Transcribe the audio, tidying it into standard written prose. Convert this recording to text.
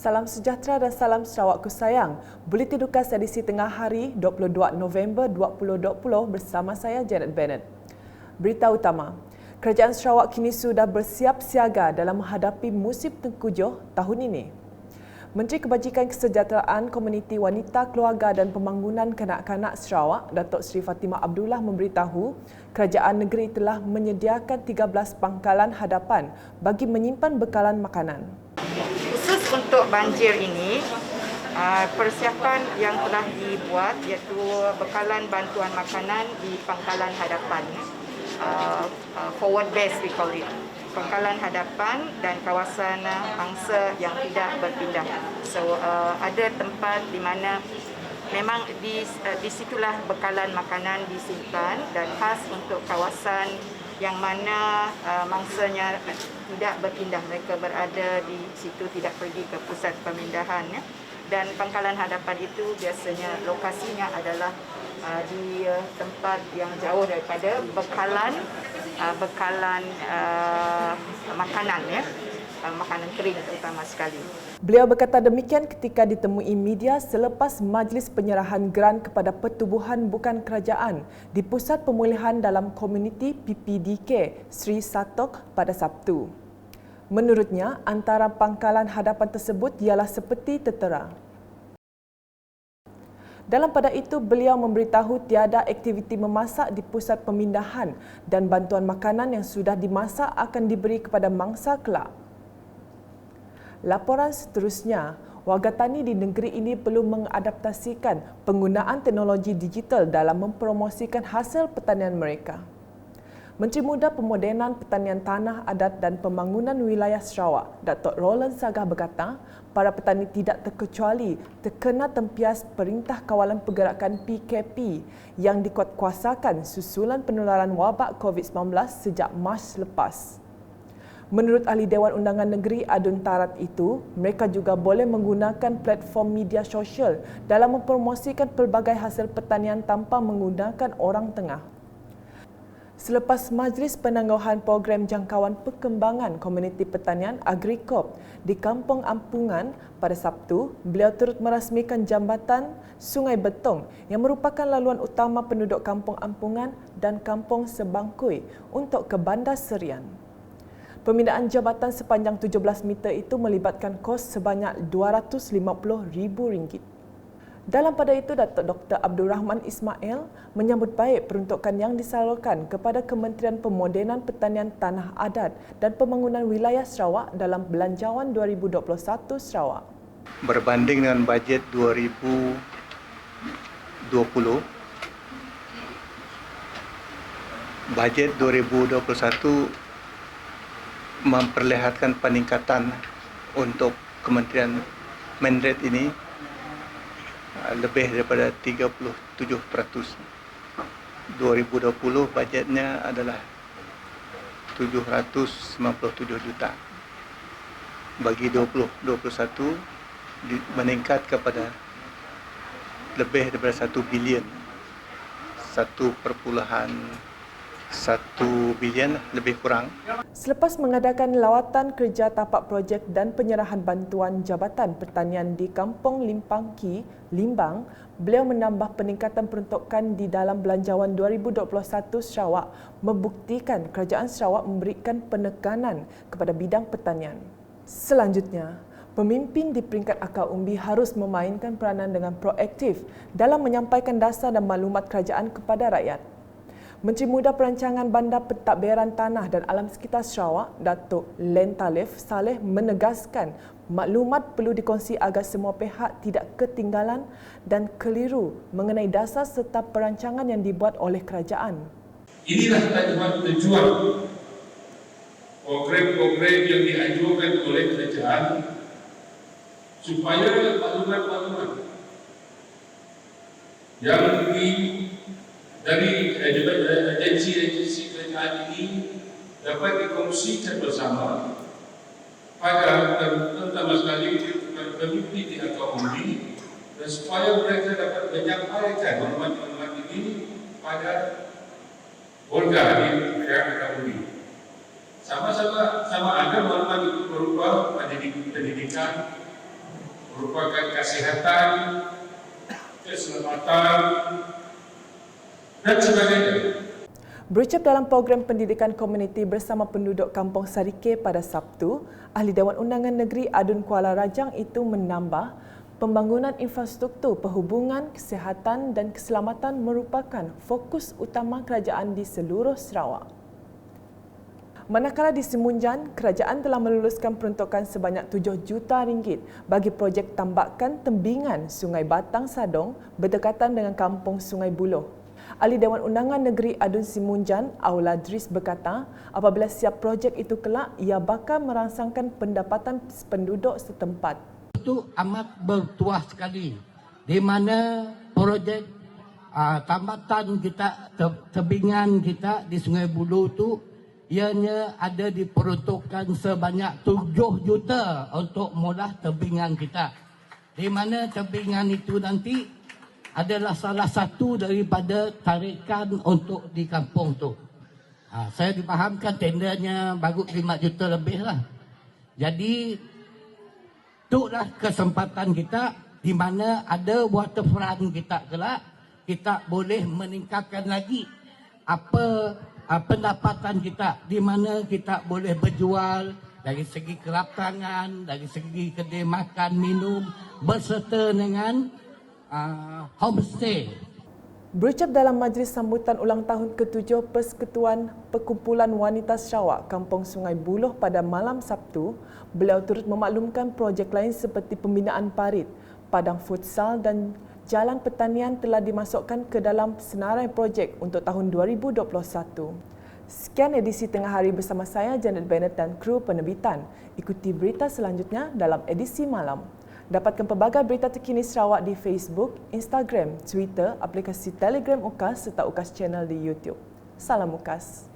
Salam sejahtera dan salam Sarawakku sayang. Buletin Dukas edisi tengah hari 22 November 2020 bersama saya Janet Bennett. Berita utama. Kerajaan Sarawak kini sudah bersiap siaga dalam menghadapi musim tengkujuh tahun ini. Menteri Kebajikan Kesejahteraan Komuniti Wanita, Keluarga dan Pembangunan Kanak-kanak Sarawak, Datuk Seri Fatimah Abdullah memberitahu kerajaan negeri telah menyediakan 13 pangkalan hadapan bagi menyimpan bekalan makanan. Khusus untuk banjir ini, persiapan yang telah dibuat iaitu bekalan bantuan makanan di pangkalan hadapan, forward base we call it, pangkalan hadapan dan kawasan pangsa yang tidak berpindah. So ada tempat di mana memang di situlah bekalan makanan disimpan dan khas untuk kawasan yang mana mangsanya tidak berpindah, mereka berada di situ, tidak pergi ke pusat pemindahan. Dan pangkalan hadapan itu biasanya lokasinya adalah di tempat yang jauh daripada bekalan makanan, makanan kering terutama sekali. Beliau berkata demikian ketika ditemui media selepas majlis penyerahan geran kepada pertubuhan bukan kerajaan di Pusat Pemulihan dalam Komuniti PPDK Sri Satok pada Sabtu. Menurutnya, antara pangkalan hadapan tersebut ialah seperti tertera. Dalam pada itu, beliau memberitahu tiada aktiviti memasak di pusat pemindahan dan bantuan makanan yang sudah dimasak akan diberi kepada mangsa kelak. Laporan seterusnya, warga tani di negeri ini perlu mengadaptasikan penggunaan teknologi digital dalam mempromosikan hasil pertanian mereka. Menteri Muda Pemodenan Pertanian Tanah Adat dan Pembangunan Wilayah Sarawak, Datuk Roland Sagah berkata, para petani tidak terkecuali terkena tempias Perintah Kawalan Pergerakan PKP yang dikuatkuasakan susulan penularan wabak COVID-19 sejak Mac lepas. Menurut Ahli Dewan Undangan Negeri Adun Tarat itu, mereka juga boleh menggunakan platform media sosial dalam mempromosikan pelbagai hasil pertanian tanpa menggunakan orang tengah. Selepas Majlis Penangguhan Program Jangkauan Perkembangan Komuniti Pertanian Agrikop di Kampung Ampungan pada Sabtu, beliau turut merasmikan jambatan Sungai Betong yang merupakan laluan utama penduduk Kampung Ampungan dan Kampung Sebangkui untuk ke Bandar Serian. Pemindahan jambatan sepanjang 17 meter itu melibatkan kos sebanyak RM250,000. Dalam pada itu, Datuk Dr. Abdul Rahman Ismail menyambut baik peruntukan yang disalurkan kepada Kementerian Pemodenan Pertanian Tanah Adat dan Pembangunan Wilayah Sarawak dalam Belanjawan 2021 Sarawak. Berbanding dengan bajet 2020, bajet 2021 memperlihatkan peningkatan untuk Kementerian Menret ini lebih daripada 37%. 2020 bajetnya adalah 797 juta. Bagi 2021 meningkat kepada lebih daripada 1 bilion. 1,1 bilion lebih kurang. Selepas mengadakan lawatan kerja tapak projek dan penyerahan bantuan Jabatan Pertanian di Kampung Limpangki, Limbang, beliau menambah peningkatan peruntukan di dalam Belanjawan 2021 Sarawak membuktikan kerajaan Sarawak memberikan penekanan kepada bidang pertanian. Selanjutnya, pemimpin di peringkat akar umbi harus memainkan peranan dengan proaktif dalam menyampaikan dasar dan maklumat kerajaan kepada rakyat. Menteri Muda Perancangan Bandar Pentadbiran Tanah dan Alam Sekitar Sarawak, Datuk Len Talif Saleh menegaskan maklumat perlu dikongsi agar semua pihak tidak ketinggalan dan keliru mengenai dasar serta perancangan yang dibuat oleh kerajaan. Inilah tujuan program-program yang diajukan oleh kerajaan supaya maklumat-maklumat yang dari agensi-agensi kerajaan ini dapat dikongsikan bersama pada terutama sekali pemimpin di akar umbi dan supaya mereka dapat menyampaikan maklumat-maklumat ini pada warga di akar umbi. Sama ada maklumat itu berupa pendidikan, merupakan kesihatan, keselamatan, dan sebagainya. Berucap dalam program pendidikan komuniti bersama penduduk Kampung Sarike pada Sabtu, Ahli Dewan Undangan Negeri Adun Kuala Rajang itu menambah pembangunan infrastruktur perhubungan, kesihatan dan keselamatan merupakan fokus utama kerajaan di seluruh Sarawak. Manakala di Semunjan, kerajaan telah meluluskan peruntukan sebanyak 7 juta ringgit bagi projek tambakan tembingan Sungai Batang Sadong berdekatan dengan Kampung Sungai Buloh. Ahli Dewan Undangan Negeri Adun Semunjan, Aula Dris berkata, apabila siap projek itu kelak, ia bakal merangsangkan pendapatan penduduk setempat. Itu amat bertuah sekali, di mana projek tambatan kita, tebingan kita di Sungai Buloh itu ianya ada diperuntukkan sebanyak 7 juta untuk mula tebingan kita. Di mana tebingan itu nanti adalah salah satu daripada tarikan untuk di kampung tu. Saya dipahamkan tendernya baru 5 juta lebih lah. Jadi itulah kesempatan kita di mana ada waterfront kita kelak, kita boleh meningkatkan lagi apa pendapatan kita, di mana kita boleh berjual dari segi keratangan, dari segi kedai makan, minum, berserta dengan homestay. Berucap dalam majlis sambutan ulang tahun ke-7 Persekutuan Perkumpulan Wanita Sarawak Kampung Sungai Buloh pada malam Sabtu, beliau turut memaklumkan projek lain seperti pembinaan parit, padang futsal dan jalan pertanian telah dimasukkan ke dalam senarai projek untuk tahun 2021. Sekian edisi Tengah Hari bersama saya, Janet Bennett dan kru penerbitan. Ikuti berita selanjutnya dalam edisi malam. Dapatkan pelbagai berita terkini Sarawak di Facebook, Instagram, Twitter, aplikasi Telegram UKAS serta UKAS Channel di YouTube. Salam UKAS.